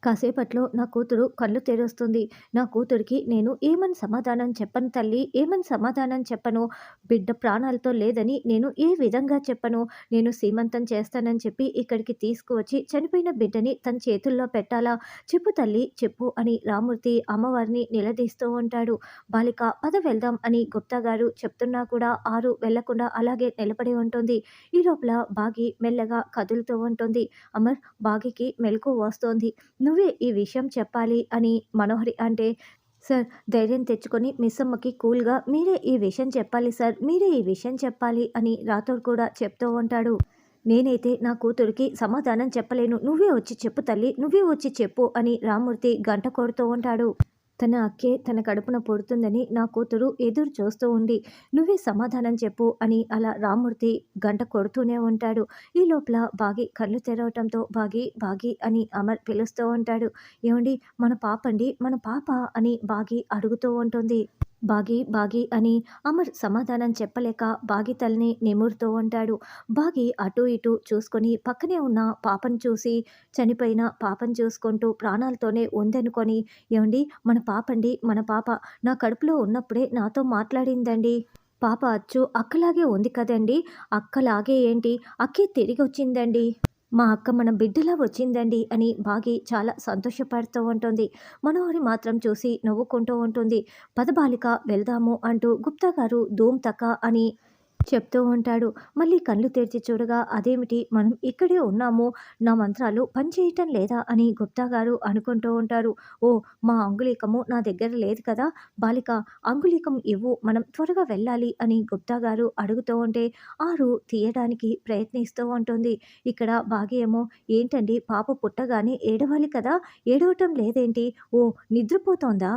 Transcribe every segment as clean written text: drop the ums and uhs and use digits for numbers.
కాసేపట్లో నా కూతురు కళ్ళు తెరుస్తుంది. నా కూతురికి నేను ఏమని సమాధానం చెప్పను తల్లి, ఏమని సమాధానం చెప్పను? బిడ్డ ప్రాణాలతో లేదని నేను ఏ విధంగా చెప్పను? నేను సీమంతం చేస్తానని చెప్పి ఇక్కడికి తీసుకువచ్చి చనిపోయిన బిడ్డని తన చేతుల్లో పెట్టాలా? చెప్పు తల్లి చెప్పు అని రామూర్తి అమ్మవారిని నిలదీస్తూ ఉంటాడు. బాలిక పద వెళ్దాం అని గుప్తా గారు చెప్తున్నా కూడా ఆరు వెళ్లకుండా అలాగే నిలబడి ఉంటుంది. ఈ లోపల బాగి మెల్లగా కదులుతూ ఉంటుంది. అమర్, బాగికి మెలకువ వస్తోంది. నువ్వే ఈ విషయం చెప్పాలి అని మనోహరి అంటే, సార్ ధైర్యం తెచ్చుకొని మిస్సమ్మకి కూల్గా మీరే ఈ విషయం చెప్పాలి సార్, మీరే ఈ విషయం చెప్పాలి అని రాథోడ్ కూడా చెప్తూ ఉంటాడు. నేనైతే నా కూతురికి సమాధానం చెప్పలేను, నువ్వే వచ్చి చెప్పు తల్లి, నువ్వే వచ్చి చెప్పు అని రామూర్తి గంట కొడుతూ ఉంటాడు. తన అక్కే తన కడుపున పుడుతుందని నా కూతురు ఎదురు చూస్తూ ఉంది, నువ్వే సమాధానం చెప్పు అని అలా రామూర్తి గంట కొడుతూనే ఉంటాడు. ఈ లోపల బాగి కళ్ళు తెరవటంతో బాగి బాగి అని అమర్ పిలుస్తూ ఉంటాడు. ఏమండి, మన పాప అండి, మన పాప అని బాగి అడుగుతూ ఉంటుంది. బాగి బాగి అని అమర్ సమాధానం చెప్పలేక బాగి తలని నిమురుతూ ఉంటాడు. బాగి అటూ ఇటూ చూసుకొని పక్కనే ఉన్న పాపను చూసి చనిపోయిన పాపను చూసుకుంటూ ప్రాణాలతోనే ఉందనుకొని, ఏమండి మన పాప అండి, మన పాప నా కడుపులో ఉన్నప్పుడే నాతో మాట్లాడిందండి. పాప అచ్చు అక్కలాగే ఉంది కదండి, అక్కలాగే ఏంటి, అక్కే తిరిగి వచ్చిందండి, మా అక్క మన బిడ్డలా వచ్చిందండి అని బాగి చాలా సంతోషపడుతూ ఉంటుంది. మనోహరి మాత్రం చూసి నవ్వుకుంటూ ఉంటుంది. పద బాలిక వెళ్దాము అంటూ గుప్తా గారు ధూమ్ తక్క అని చెప్తూ ఉంటాడు. మళ్ళీ కళ్ళు తెరిచి చూడగా అదేమిటి మనం ఇక్కడే ఉన్నాము, నా మంత్రాలు పనిచేయటం లేదా అని గుప్తా గారు అనుకుంటూ ఉంటారు. ఓ, మా అంగుళీకము నా దగ్గర లేదు కదా బాలిక, అంగుళీకం ఇవ్వు, మనం త్వరగా వెళ్ళాలి అని గుప్తా గారు అడుగుతూ ఉంటే ఆరు తీయడానికి ప్రయత్నిస్తూ ఉంటుంది. ఇక్కడ భాగ్యేమో, ఏంటండి పాప పుట్టగానే ఏడవాలి కదా, ఏడవటం లేదేంటి, ఓ నిద్రపోతోందా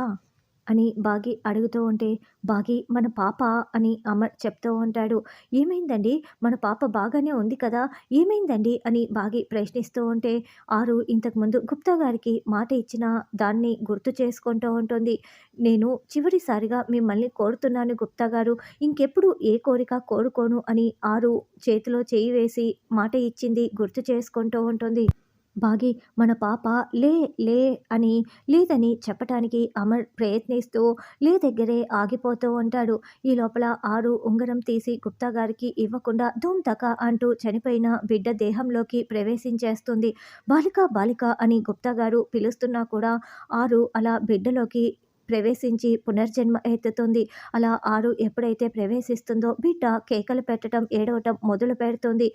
అని బాగి అడుగుతూ ఉంటే, బాగి మన పాప అని అమర్ చెప్తూ ఉంటాడు. ఏమైందండి, మన పాప బాగానే ఉంది కదా, ఏమైందండి అని బాగి ప్రశ్నిస్తూ ఉంటే ఆరు ఇంతకుముందు గుప్తా గారికి మాట ఇచ్చిన దాన్ని గుర్తు చేసుకుంటూ ఉంటుంది. నేను చివరిసారిగా మిమ్మల్ని కోరుతున్నాను గుప్తా గారు, ఇంకెప్పుడు ఏ కోరిక కోరుకోను అని ఆరు చేతిలో చేయి వేసి మాట ఇచ్చింది గుర్తు చేసుకుంటూ ఉంటుంది. బాగి మన పాప లే లే అని లేదని చెప్పటానికి అమర్ ప్రయత్నిస్తూ లే దగ్గరే ఆగిపోతూ ఉంటాడు. ఈ లోపల ఆరు ఉంగరం తీసి గుప్తా గారికి ఇవ్వకుండా ధూమ్ తక అంటూ చనిపోయిన బిడ్డ దేహంలోకి ప్రవేశించేస్తుంది. బాలిక బాలిక అని గుప్తా గారు పిలుస్తున్నా కూడా ఆరు అలా బిడ్డలోకి ప్రవేశించి పునర్జన్మ ఎత్తుతుంది. అలా ఆరు ఎప్పుడైతే ప్రవేశిస్తుందో బిడ్డ కేకలు పెట్టడం ఏడవటం మొదలు పెడుతుంది.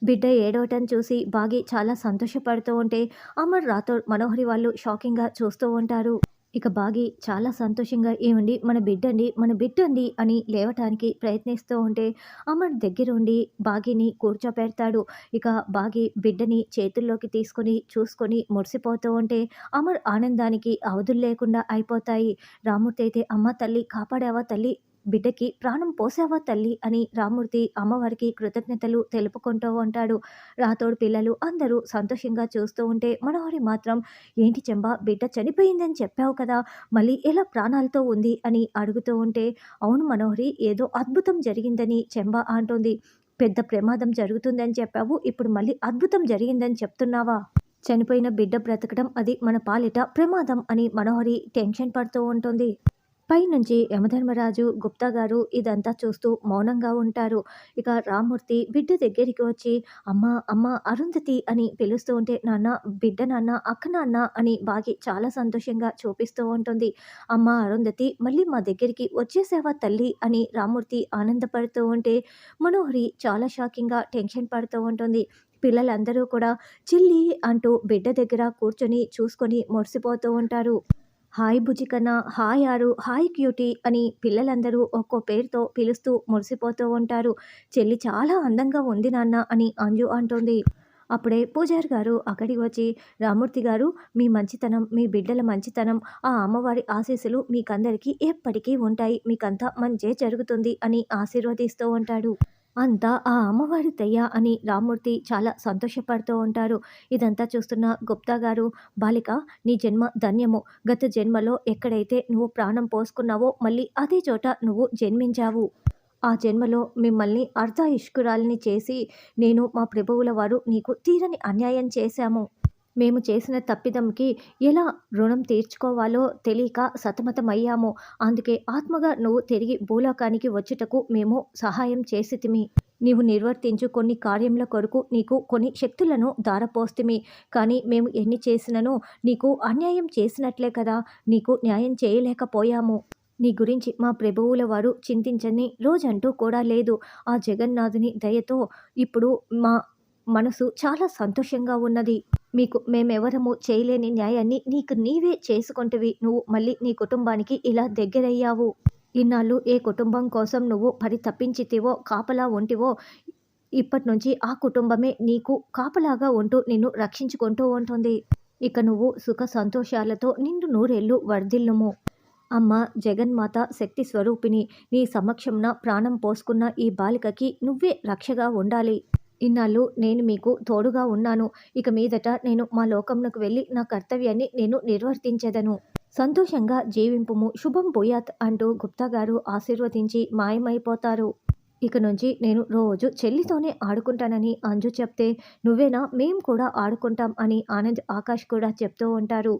బిడ్డ ఏడవటం చూసి బాగి చాలా సంతోషపడుతూ ఉంటే అమర్ రాథోడ్ మనోహరి వాళ్ళు షాకింగ్గా చూస్తూ ఉంటారు. ఇక బాగి చాలా సంతోషంగా, ఏమండి మన బిడ్డండి, మన బిడ్డండి అని లేవటానికి ప్రయత్నిస్తూ ఉంటే అమర్ దగ్గరుండి బాగిని కూర్చోపెడతాడు. ఇక బాగి బిడ్డని చేతుల్లోకి తీసుకొని చూసుకొని మురిసిపోతూ ఉంటే అమర్ ఆనందానికి అవధులు లేకుండా అయిపోతాయి. రామూర్తి అయితే, అమ్మ తల్లి కాపాడావా తల్లి, బిడ్డకి ప్రాణం పోసావా తల్లి అని రామూర్తి అమ్మవారికి కృతజ్ఞతలు తెలుపుకుంటూ ఉంటాడు. రాతోడు పిల్లలు అందరూ సంతోషంగా చూస్తూ ఉంటే మనోహరి మాత్రం, ఏంటి చెంబా, బిడ్డ చనిపోయిందని చెప్పావు కదా, మళ్ళీ ఎలా ప్రాణాలతో ఉంది అని అడుగుతూ ఉంటే, అవును మనోహరి, ఏదో అద్భుతం జరిగిందని చెంబా అంటుంది. పెద్ద ప్రమాదం జరుగుతుందని చెప్పావు, ఇప్పుడు మళ్ళీ అద్భుతం జరిగిందని చెప్తున్నావా, చనిపోయిన బిడ్డ బ్రతకడం అది మన పాలిట ప్రమాదం అని మనోహరి టెన్షన్ పడుతూ ఉంటుంది. పైనుంచి యమధర్మరాజు గుప్తా గారు ఇదంతా చూస్తూ మౌనంగా ఉంటారు. ఇక రామ్మూర్తి బిడ్డ దగ్గరికి వచ్చి, అమ్మ అమ్మ అరుంధతి అని పిలుస్తూ ఉంటే, నాన్న బిడ్డ నాన్న, అక్క నాన్న అని బాగి చాలా సంతోషంగా చూపిస్తూ ఉంటుంది. అమ్మ అరుంధతి మళ్ళీ మా దగ్గరికి వచ్చేసావా తల్లి అని రామ్మూర్తి ఆనందపడుతూ ఉంటే మనోహరి చాలా షాకింగ్గా టెన్షన్ పడుతూ ఉంటుంది. పిల్లలందరూ కూడా చిల్లి అంటూ బిడ్డ దగ్గర కూర్చొని చూసుకొని మురిసిపోతూ ఉంటారు. హాయ్ బుజ్జికన్న, హాయ్ ఆరు, హాయ్ క్యూటీ అని పిల్లలందరూ ఒక్కో పేరుతో పిలుస్తూ మురిసిపోతూ ఉంటారు. చెల్లి చాలా అందంగా ఉంది నాన్న అని అంజు అంటుంది. అప్పుడే పూజారి గారు అక్కడికి వచ్చి, రామూర్తి గారు మీ మంచితనం, మీ బిడ్డల మంచితనం, ఆ అమ్మవారి ఆశీస్సులు మీకందరికీ ఎప్పటికీ ఉంటాయి, మీకంతా మంచే జరుగుతుంది అని ఆశీర్వదిస్తూ ఉంటాడు. అంతా ఆ అమ్మవారి దయ అని రామ్మూర్తి చాలా సంతోషపడుతూ ఉంటారు. ఇదంతా చూస్తున్న గుప్తా గారు, బాలిక నీ జన్మ ధన్యము, గత జన్మలో ఎక్కడైతే నువ్వు ప్రాణం పోసుకున్నావో మళ్ళీ అదే చోట నువ్వు జన్మించావు. ఆ జన్మలో మిమ్మల్ని అర్ధాయుష్కురాలిని చేసి నేను మా ప్రభువుల వారు నీకు తీరని అన్యాయం చేశాము. మేము చేసిన తప్పిదంకి ఎలా రుణం తీర్చుకోవాలో తెలియక సతమతమయ్యాము. అందుకే ఆత్మగా నువ్వు తిరిగి భూలోకానికి వచ్చుటకు మేము సహాయం చేసితిమి. నీవు నిర్వర్తించు కొన్ని కార్యముల కొరకు నీకు కొన్ని శక్తులను ధారపోస్తిమి. కానీ మేము ఎన్ని చేసినను నీకు అన్యాయం చేసినట్లే కదా! నీకు న్యాయం చేయలేకపోయాము. నీ గురించి మా ప్రభువుల వారు చింతించని రోజంటూ కూడా లేదు. ఆ జగన్నాథుని దయతో ఇప్పుడు మా మనసు చాలా సంతోషంగా ఉన్నది. మీకు మేమెవరము చేయలేని న్యాయాన్ని నీకు నీవే చేసుకొంటివి. నువ్వు మళ్ళీ నీ కుటుంబానికి ఇలా దగ్గరయ్యావు. ఇన్నాళ్ళు ఏ కుటుంబం కోసం నువ్వు పరితపించితివో, కాపలా ఉంటివో, ఇప్పటినుంచి ఆ కుటుంబమే నీకు కాపలాగా ఉంటూ నిన్ను రక్షించుకుంటూ ఉంటుంది. ఇక నువ్వు సుఖ సంతోషాలతో నిండు నూరేళ్లు వర్ధిల్లుము. అమ్మ జగన్మాత శక్తి స్వరూపిణి, నీ సమక్షంన ప్రాణం పోసుకున్న ఈ బాలికకి నువ్వే రక్షగా ఉండాలి. ఇన్నాళ్ళు నేను మీకు తోడుగా ఉన్నాను. ఇక మీదట నేను మా లోకంలోకి వెళ్ళి నా కర్తవ్యాన్ని నేను నిర్వర్తించెదను. సంతోషంగా జీవింపుము, శుభం భూయాత్ అంటూ గుప్తా గారు ఆశీర్వదించి మాయమైపోతారు. ఇక నుంచి నేను రోజు చెల్లితోనే ఆడుకుంటానని అంజు చెప్తే, నువ్వేనా, మేం కూడా ఆడుకుంటాం అని ఆనంద్, ఆకాష్ కూడా చెప్తూ ఉంటారు.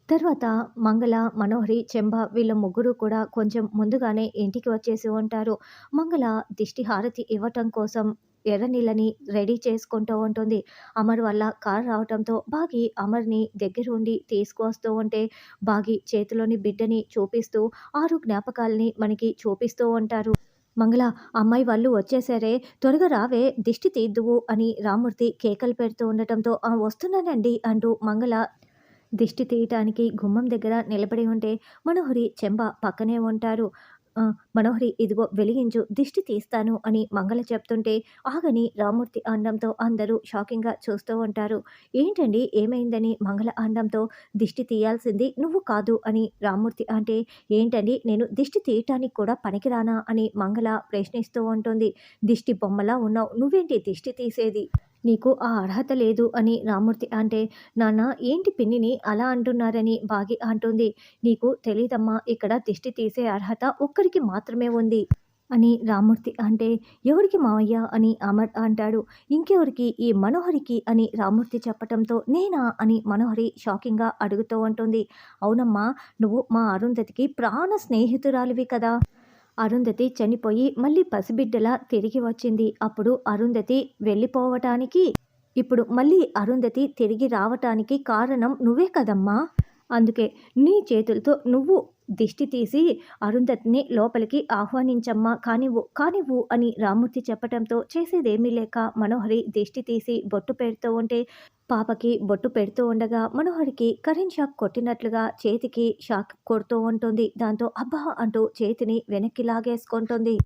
తర్వాత మంగళ, మనోహరి, చెంబ వీళ్ళ ముగ్గురు కూడా కొంచెం ముందుగానే ఇంటికి వచ్చేసి ఉంటారు. మంగళ దిష్టి హారతి ఇవ్వటం కోసం ఎర్ర నీళ్ళని రెడీ చేసుకుంటూ ఉంటుంది. అమర్ వల్ల కారు రావటంతో బాగి అమర్ని దగ్గరుండి తీసుకువస్తూ ఉంటే, బాగి చేతిలోని బిడ్డని చూపిస్తూ 6 జ్ఞాపకాలని మనకి చూపిస్తూ ఉంటారు. మంగళ, అమ్మాయి వాళ్ళు వచ్చేసారే, త్వరగా రావే, దిష్టి తీద్దువు అని రామూర్తి కేకలు పెడుతూ ఉండటంతో ఆ వస్తున్నానండి అంటూ మంగళ దిష్టి తీయటానికి గుమ్మం దగ్గర నిలబడి ఉంటే, మనోహరి, చెంబ పక్కనే ఉంటారు. మనోహరి ఇదిగో వెలిగించు, దిష్టి తీస్తాను అని మంగళ చెప్తుంటే, ఆగని రామూర్తి అనడంతో అందరూ షాకింగ్‌గా చూస్తూ ఉంటారు. ఏంటండి ఏమైందని మంగళ అనడంతో, దిష్టి తీయాల్సింది నువ్వు కాదు అని రామూర్తి అంటే, ఏంటండి నేను దిష్టి తీయటానికి కూడా పనికిరానా అని మంగళ ప్రశ్నిస్తూ ఉంటుంది. దిష్టి బొమ్మలా ఉన్నావు, నువ్వేంటి దిష్టి తీసేది? నీకు ఆ అర్హత లేదు అని రామూర్తి అంటే, నాన్న ఏంటి పిన్నిని అలా అంటున్నారని బాగి అంటుంది. నీకు తెలీదమ్మా, ఇక్కడ దిష్టి తీసే అర్హత ఒక్కరికి మాత్రమే ఉంది అని రామూర్తి అంటే, ఎవరికి మావయ్య అని అమర్ అంటాడు. ఇంకెవరికి, ఈ మనోహరికి అని రామూర్తి చెప్పటంతో, నేనా అని మనోహరి షాకింగ్‌గా అడుగుతూ ఉంటుంది. అవునమ్మా, నువ్వు మా అరుంధతికి ప్రాణ స్నేహితురాలివి కదా! అరుంధతి చనిపోయి మళ్ళీ పసిబిడ్డలా తిరిగి వచ్చింది. అప్పుడు అరుంధతి వెళ్ళిపోవటానికి, ఇప్పుడు మళ్ళీ అరుంధతి తిరిగి రావటానికి కారణం నువ్వే కదమ్మా! అందుకే నీ చేతులతో నువ్వు దిష్టి తీసి అరుంధతిని లోపలికి ఆహ్వానించమ్మా, కానివ్వు, కానివ్వు అని రామూర్తి చెప్పటంతో చేసేదేమీ లేక మనోహరి దిష్టి తీసి బొట్టు పెడుతూ ఉంటే, పాపకి బొట్టు పెడుతూ ఉండగా మనోహరికి కరెంట్ షాక్ కొట్టినట్లుగా చేతికి షాక్ కొడుతూ ఉంటుంది. దాంతో అబ్బా అంటూ చేతిని వెనక్కి లాగేసుకుంటుంది.